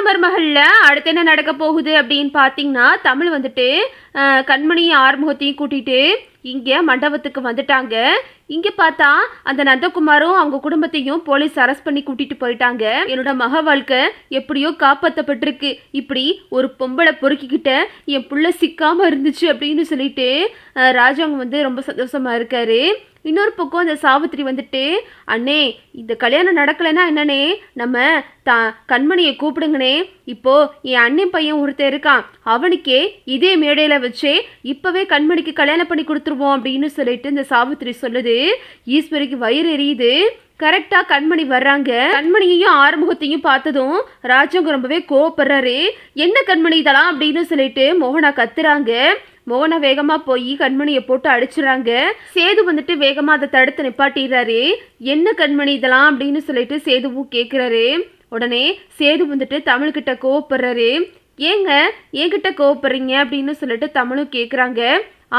மருமகள்ல அடுத்து என்ன நடக்க போகுது அப்படின்னு பார்த்தீங்கன்னா, தமிழ் வந்துட்டு கண்மணியும் ஆறுமுகத்தையும் கூட்டிட்டு இங்கே மண்டபத்துக்கு வந்துட்டாங்க. இங்கே பார்த்தா அந்த நந்தகுமாரும் அவங்க குடும்பத்தையும் போலீஸ் அரெஸ்ட் பண்ணி கூட்டிட்டு போயிட்டாங்க. என்னோட மக வாழ்க்கை எப்படியோ காப்பாற்றப்பட்டிருக்கு. இப்படி ஒரு பொம்பளை பொறுக்கிக்கிட்ட என் புள்ள சிக்காம இருந்துச்சு அப்படின்னு சொல்லிட்டு ராஜாங்க வந்து ரொம்ப சந்தோஷமா இருக்காரு. இன்னொரு பக்கம் அந்த சாவித்திரி வந்துட்டு, அண்ணே இந்த கல்யாணம் நடக்கலைன்னா என்னண்ணே, நம்ம கண்மணியை கூப்பிடுங்கண்ணே. இப்போ என் அண்ணன் பையன் ஒருத்தர் இருக்கான், அவனுக்கே இதே மேடையில வச்சே இப்பவே கண்மணிக்கு கல்யாணம் பண்ணி கொடுத்துருவோம் அப்படின்னு சொல்லிட்டு இந்த சாவித்திரி சொல்லுது. ஈஸ்வரிக்கு வயிறு எரியுது. கரெக்டா கண்மணி வர்றாங்க. கண்மணியையும் ஆறுமுகத்தையும் பார்த்ததும் ராஜாங்க ரொம்பவே கோவப்படுறாரு. என்ன கண்மணி இதெல்லாம் அப்படின்னு சொல்லிட்டு மோகனா கத்துறாங்க. மோகனா வேகமா போய் கண்மணியை போட்டு அடிச்சுறாங்க. சேது வந்துட்டு வேகமா அதை தடுத்து நிப்பாட்டிடுறாரு. என்ன கண்மணி இதெல்லாம் அப்படின்னு சொல்லிட்டு சேதுவும் கேட்கிறாரு. உடனே சேது வந்துட்டு தமிழ்கிட்ட கோவப்படுறாரு. ஏங்க என்கிட்ட கோவப்படுறீங்க அப்படின்னு சொல்லிட்டு தமிழும் கேட்குறாங்க.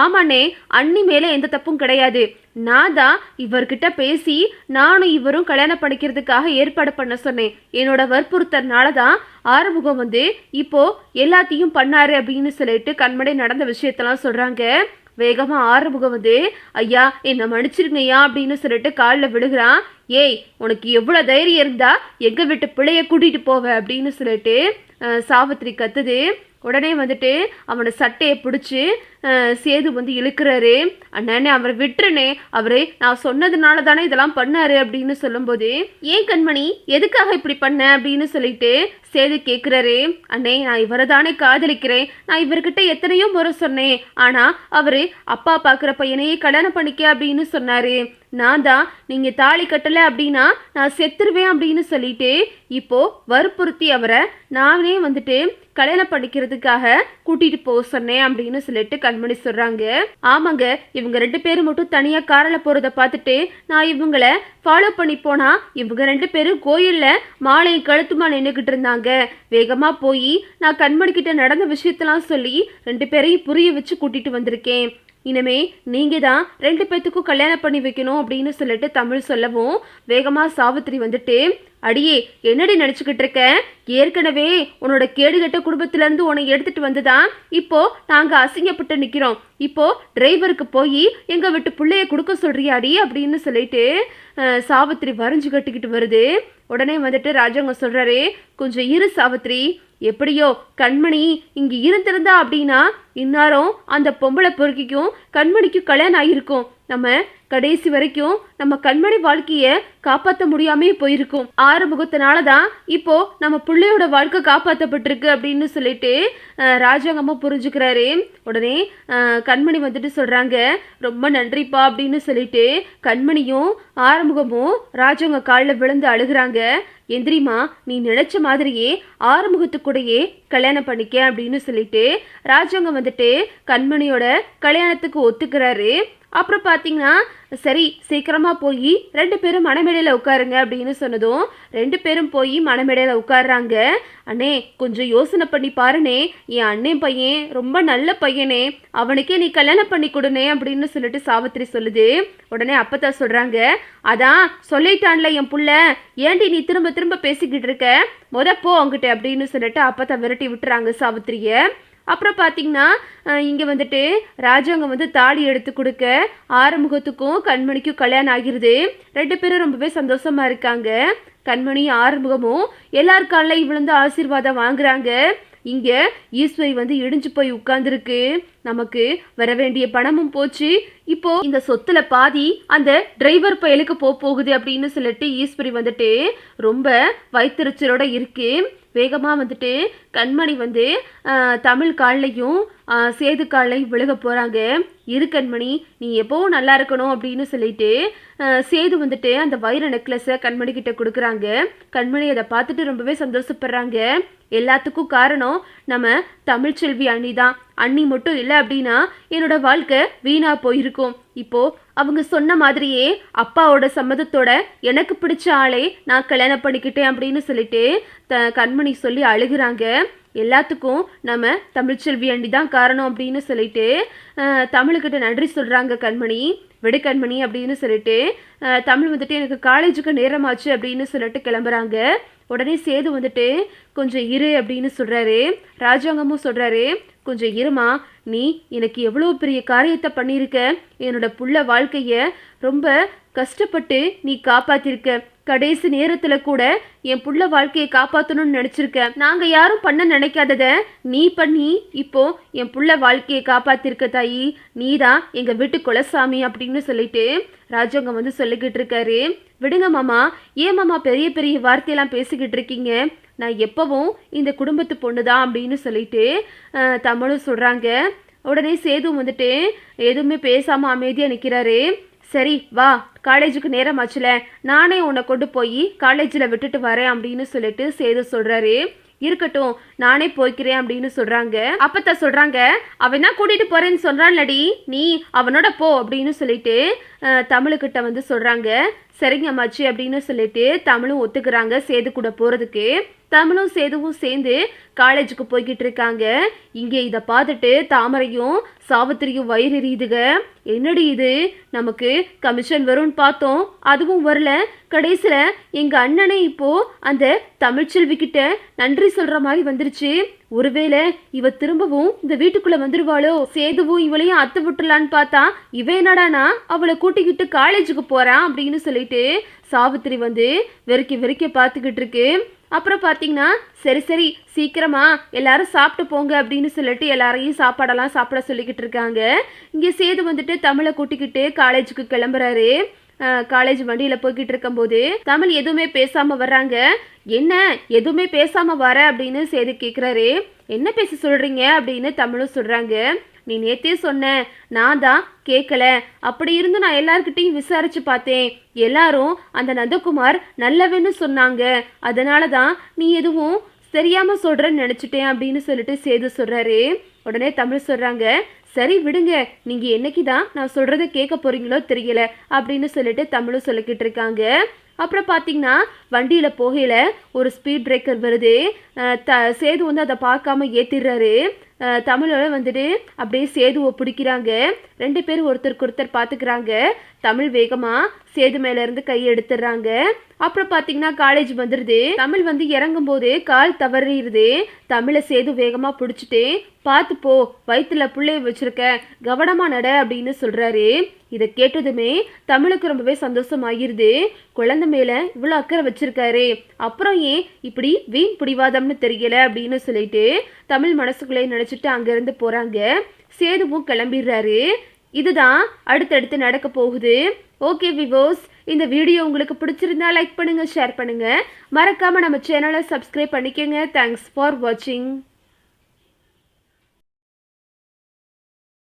ஆமாண்ணே, அண்ணி மேலே எந்த தப்பும் கிடையாது. நான் தான் இவர்கிட்ட பேசி நானும் இவரும் கல்யாணம் பண்ணிக்கிறதுக்காக ஏற்பாடு பண்ண சொன்னேன். என்னோட வற்புறுத்தனால தான் ஆறுமுகம் வந்து இப்போ எல்லாத்தையும் பண்ணாரு அப்படின்னு சொல்லிட்டு கண்மணி நடந்த விஷயத்தெல்லாம் சொல்றாங்க. வேகமா ஆறுமுகம் வந்து, ஐயா என்னை மன்னிச்சிருங்கய்யா அப்படின்னு சொல்லிட்டு காலில் விழுகிறான். ஏய் உனக்கு எவ்வளோ தைரியம் இருந்தா எங்க வீட்டு பிள்ளைய கூட்டிட்டு போவ அப்படின்னு சொல்லிட்டு சாவித்திரி கத்துது. உடனே வந்துட்டு அவனை சட்டையை பிடிச்சி சேது வந்து இழுக்கிறாரு. அண்ணனே அவரை விட்டுருனே, அவரு நான் சொன்னதுனால தானே இதெல்லாம் பண்ணாரு அப்படின்னு சொல்லும்போது, ஏன் கண்மணி எதுக்காக இப்படி பண்ண அப்படின்னு சொல்லிட்டு சேது கேட்குறாரு. அண்ணே நான் இவரை தானே காதலிக்கிறேன், நான் இவர்கிட்ட எத்தனையோ முறை சொன்னேன், ஆனா அவரு அப்பா பார்க்குற பையனையே கல்யாணம் பண்ணிக்க அப்படின்னு சொன்னாரு. நான் தான் நீங்க தாலி கட்டலை அப்படின்னா நான் செத்துருவேன் அப்படின்னு சொல்லிட்டு இப்போ வற்புறுத்தி அவரை நானே வந்துட்டு கல்யாணம் பண்ணிக்கிறதுக்காக கூட்டிட்டு போக சொன்னேன் அப்படின்னு சொல்லிட்டு கண்மணி சொல்றாங்க. ஆமாங்க, இவங்க 2 பேரும் மட்டும் தனியா காரில் போறதை பார்த்துட்டு நான் இவங்களை ஃபாலோ பண்ணி போனா இவங்க 2 பேரும் கோயில்ல மாலையை கழுத்துமா நின்றுக்கிட்டு இருந்தாங்க. வேகமா போய் நான் கண்மணி கிட்ட நடந்த விஷயத்தெல்லாம் சொல்லி 2 பேரையும் புரிய வச்சு கூட்டிட்டு வந்திருக்கேன். இனிமே நீங்க தான் 2 பேத்துக்கும் கல்யாணம் பண்ணி வைக்கணும் அப்படின்னு சொல்லிட்டு தமிழ் சொல்லவும் வேகமா சாவித்திரி வந்துட்டு, அடியே என்னடி நினைச்சுக்கிட்டு இருக்க, ஏற்கனவே உன்னோட கேடுகட்ட குடும்பத்துல இருந்து உன்னை எடுத்துட்டு வந்துதான் இப்போ நாங்க அசிங்கப்பட்டு நிக்கிறோம். இப்போ டிரைவருக்கு போய் எங்க விட்டு பிள்ளைய கொடுக்க சொல்றியாடி அப்படின்னு சொல்லிட்டு சாவித்திரி வரைஞ்சு கட்டிக்கிட்டு வருது. உடனே வந்துட்டு ராஜாங்க சொல்றாரு, கொஞ்சம் இரு சாவித்திரி, எப்படியோ கண்மணி இங்க இருந்திருந்தா அப்படின்னா இந்நேரம் அந்த பொம்பளை பொறுக்கிக்கும் கண்மணிக்கும் கல்யாணம் ஆகிருக்கும். நம்ம கடைசி வரைக்கும் நம்ம கண்மணி வாழ்க்கைய காப்பாற்ற முடியாமே போயிருக்கும். ஆறுமுகத்தினால தான் இப்போ நம்ம பிள்ளையோட வாழ்க்கை காப்பாற்றப்பட்டிருக்கு அப்படின்னு சொல்லிட்டு ராஜாங்கம்மா புரிஞ்சுக்கிறாரு. உடனே கண்மணி வந்துட்டு சொல்றாங்க, ரொம்ப நன்றிப்பா அப்படின்னு சொல்லிட்டு கண்மணியும் ஆறுமுகமும் ராஜாங்க காலில் விழுந்து அழுகிறாங்க. எந்திரிமா, நீ நினைச்ச மாதிரியே ஆறுமுகத்துக்கூடையே கல்யாணம் பண்ணிக்க அப்படின்னு சொல்லிட்டு ராஜாங்க வந்துட்டு கண்மணியோட கல்யாணத்துக்கு ஒத்துக்கிறாரு. அப்புறம் பார்த்தீங்கன்னா சரி சீக்கிரமா போய் 2 பேரும் மணமேடையில் உட்காருங்க அப்படின்னு சொன்னதும் 2 பேரும் போய் மணமேடையில் உட்காடுறாங்க. அண்ணே கொஞ்சம் யோசனை பண்ணி பாருனே, என் அண்ணன் பையன் ரொம்ப நல்ல பையனே, அவனுக்கே நீ கல்யாணம் பண்ணி கொடுனே அப்படின்னு சொல்லிட்டு சாவித்திரி சொல்லுது. உடனே அப்பதான் சொல்றாங்க, அதான் சொல்லிட்டான்ல என் புள்ள, ஏண்டி நீ திரும்ப திரும்ப பேசிக்கிட்டு இருக்க, போ அங்கிட்ட அப்படின்னு சொல்லிட்டு அப்பதான் விரட்டி விட்டுறாங்க சாவித்திரிய. அப்புறம் பார்த்தீங்கன்னா இங்கே வந்துட்டு ராஜாங்க வந்து தாலி எடுத்து கொடுக்க ஆறுமுகத்துக்கும் கண்மணிக்கும் கல்யாணம் ஆகிருது. 2 பேரும் ரொம்பவே சந்தோஷமா இருக்காங்க. கண்மணியும் ஆறுமுகமும் எல்லாருக்கால இவ்வளவு ஆசீர்வாதம் வாங்குறாங்க. இங்க ஈஸ்வரி வந்து இடிஞ்சு போய் உட்கார்ந்துருக்கு. நமக்கு வர வேண்டிய பணமும் போச்சு, இப்போ இந்த சொத்துல பாதி அந்த டிரைவர் பயலுக்கு போகுது அப்படின்னு சொல்லிட்டு ஈஸ்வரி வந்துட்டு ரொம்ப வயிற்றுச்சலோட இருக்கு. வேகமா வந்துட்டு கண்மணி வந்து தமிழ் கால்லையும் சேது கால்லையும் விழுக போறாங்க. இரு கண்மணி, நீ எப்பவும் நல்லா இருக்கணும் அப்படின்னு சொல்லிட்டு சேது வந்துட்டு அந்த வைர நெக்லஸை கண்மணி கிட்ட கொடுக்குறாங்க. கண்மணி அதை பார்த்துட்டு ரொம்பவே சந்தோஷப்படுறாங்க. எல்லாத்துக்கும் காரணம் நம்ம தமிழ்ச்செல்வி அண்ணி தான். அண்ணி மட்டும் இல்லை அப்படின்னா என்னோட வாழ்க்கை வீணா போயிருக்கும். இப்போ அவங்க சொன்ன மாதிரியே அப்பாவோட சம்மதத்தோட எனக்கு பிடிச்ச ஆளே நான் கல்யாணம் பண்ணிக்கிட்டேன் அப்படின்னு சொல்லிட்டு கண்மணி சொல்லி அழுகுறாங்க. எல்லாத்துக்கும் நம்ம தமிழ்ச்செல்வி அண்டி தான் காரணம் அப்படின்னு சொல்லிட்டு தமிழுக்கிட்ட நன்றி சொல்கிறாங்க கண்மணி. விடு கண்மணி அப்படின்னு சொல்லிட்டு தமிழ் வந்துட்டு எனக்கு காலேஜுக்கு நேரமாச்சு அப்படின்னு சொல்லிட்டு கிளம்புறாங்க. உடனே சேது வந்துட்டு கொஞ்சம் இரு அப்படின்னு சொல்றாரு. ராஜாங்கமும் சொல்றாரு, கொஞ்சம் இருமா, நீ எனக்கு எவ்வளோ பெரிய காரியத்தை பண்ணியிருக்க, என்னோட புள்ள வாழ்க்கைய ரொம்ப கஷ்டப்பட்டு நீ காப்பாத்திருக்க. கடைசி நேரத்துல கூட என் புள்ள வாழ்க்கையை காப்பாற்றணும்னு நினைச்சிருக்க. நாங்க யாரும் பண்ண நினைக்காதத நீ பண்ணி இப்போ என் புள்ள வாழ்க்கையை காப்பாத்திருக்க தாயி. நீதான் எங்க வீட்டு குலசாமி அப்படின்னு சொல்லிட்டு ராஜாங்கம் வந்து சொல்லிக்கிட்டு இருக்காரு. விடுங்க மாமா, ஏன் மாமா பெரிய பெரிய வார்த்தையெல்லாம் பேசிக்கிட்டு இருக்கீங்க? நான் எப்பவும் இந்த குடும்பத்து பொண்ணு தான் அப்படின்னு சொல்லிட்டு தமிழும் சொல்றாங்க. உடனே சேது வந்துட்டு எதுவுமே பேசாம அமைதியா நிக்கிறாரு. சரி வா, காலேஜுக்கு நேரம் ஆச்சுல, நானே உன்னை கொண்டு போய் காலேஜில் விட்டுட்டு வரேன் அப்படின்னு சொல்லிட்டு சேது சொல்றாரு. இருக்கட்டும், நானே போய்க்கிறேன் அப்படின்னு சொல்றாங்க. அப்பத்த சொல்றாங்க, அவன் தான் கூட்டிட்டு போறேன்னு சொல்றான்லடி, நீ அவனோட போ அப்படின்னு சொல்லிட்டு தமிழுக்கிட்ட வந்து சொல்றாங்க. சரிங்க அம்மாச்சி அப்படின்னு சொல்லிட்டு தமிழும் ஒத்துக்கிறாங்க சேது கூட போறதுக்கு. தமிழும் சேதுவும் சேர்ந்து காலேஜுக்கு போய்கிட்டு இருக்காங்க. இங்கே இதை பார்த்துட்டு தாமரையும் சாவித்திரியும் வயிறு எரியுதுக. என்னடி இது, நமக்கு கமிஷன் வரும்னு பார்த்தோம், அதுவும் வரல. கடைசியில் எங்கள் அண்ணனே இப்போ அந்த தமிழ்ச்செல்வி கிட்ட நன்றி சொல்ற மாதிரி வந்துருச்சு. ஒருவேளை இவ திரும்பவும் இந்த வீட்டுக்குள்ள வந்துருவாளோ? சேதுவும் இவளையும் அத்து விட்டுலான்னு பார்த்தா இவ என்னடானா அவளை கூட்டிக்கிட்டு காலேஜுக்கு போறான் அப்படின்னு சொல்லிட்டு சாவித்திரி வந்து வெறிக்க பார்த்துக்கிட்டு இருக்கு. அப்புறம் பார்த்தீங்கன்னா சரி சரி சீக்கிரமா எல்லாரும் சாப்பிட்டு போங்க அப்படின்னு சொல்லிட்டு எல்லாரையும் சாப்பாடெல்லாம் சாப்பிட சொல்லிக்கிட்டு இருக்காங்க. இங்கே சேது வந்துட்டு தமிழை கூட்டிக்கிட்டு காலேஜுக்கு கிளம்புறாரு. காலேஜ் வண்டியில் போய்கிட்டு இருக்கும்போது தமிழ் எதுவுமே பேசாமல் வர்றாங்க. என்ன எதுவுமே பேசாமல் வர அப்படின்னு சேது கேட்குறாரு. என்ன பேச சொல்கிறீங்க அப்படின்னு தமிழும் சொல்கிறாங்க. நீ நேத்தே சொன்ன, நான் தான் கேட்கல. அப்படி இருந்து நான் எல்லார்கிட்டையும் விசாரிச்சு பார்த்தேன், எல்லாரும் அந்த நந்தகுமார் நல்லவன்னு சொன்னாங்க. அதனால தான் நீ எதுவும் தெரியாம சொல்றேன்னு நினைச்சிட்டேன் அப்படின்னு சொல்லிட்டு சேது சொல்றாரு. உடனே தமிழ் சொல்றாங்க, சரி விடுங்க, நீங்க என்னைக்கு தான் நான் சொல்றதை கேட்க போறீங்களோ தெரியல அப்படின்னு சொல்லிட்டு தமிழும் சொல்லிக்கிட்டு இருக்காங்க. அப்புறம் பார்த்தீங்கன்னா வண்டியில் போகையில் ஒரு ஸ்பீட் பிரேக்கர் வருது. சேது வந்து அதை பார்க்காம ஏற்றிடுறாரு. தமிழோட வந்துட்டு அப்படியே சேதுவை பிடிக்கிறாங்க. ரெண்டு பேரும் ஒருத்தருக்கு ஒருத்தர் பார்த்துக்கிறாங்க. தமிழ் வேகமாக சேது மேலேருந்து கையை எடுத்துடுறாங்க. அப்புறம் பார்த்தீங்கன்னா காலேஜ் வந்துடுது. தமிழ் வந்து இறங்கும் போது கால் தவறிடுது. தமிழை சேது வேகமாக பிடிச்சிட்டு பார்த்து போ, வயிற்றுல பிள்ளைய வச்சிருக்க, கவனமாக நட அப்படின்னு சொல்கிறாரு. இதை கேட்டதுமே தமிழுக்கு ரொம்பவே சந்தோஷமாகிருது. குழந்தை மேலே இவ்வளோ அக்கறை வச்சிருக்காரு, அப்புறம் ஏன் இப்படி வீண் பிடிவாதம்னு தெரியல அப்படின்னு சொல்லிட்டு தமிழ் மனசுக்குள்ளே நினச்சிட்டு அங்கேருந்து போகிறாங்க. சேதுவும் கிளம்பிடுறாரு. இதுதான் அடுத்தடுத்து நடக்க போகுது. ஓகே விவோஸ், இந்த வீடியோ உங்களுக்கு பிடிச்சிருந்தா லைக் பண்ணுங்கள், ஷேர் பண்ணுங்கள், மறக்காமல் நம்ம சேனலை சப்ஸ்கிரைப் பண்ணிக்கோங்க. தேங்க்ஸ் ஃபார் வாட்சிங்.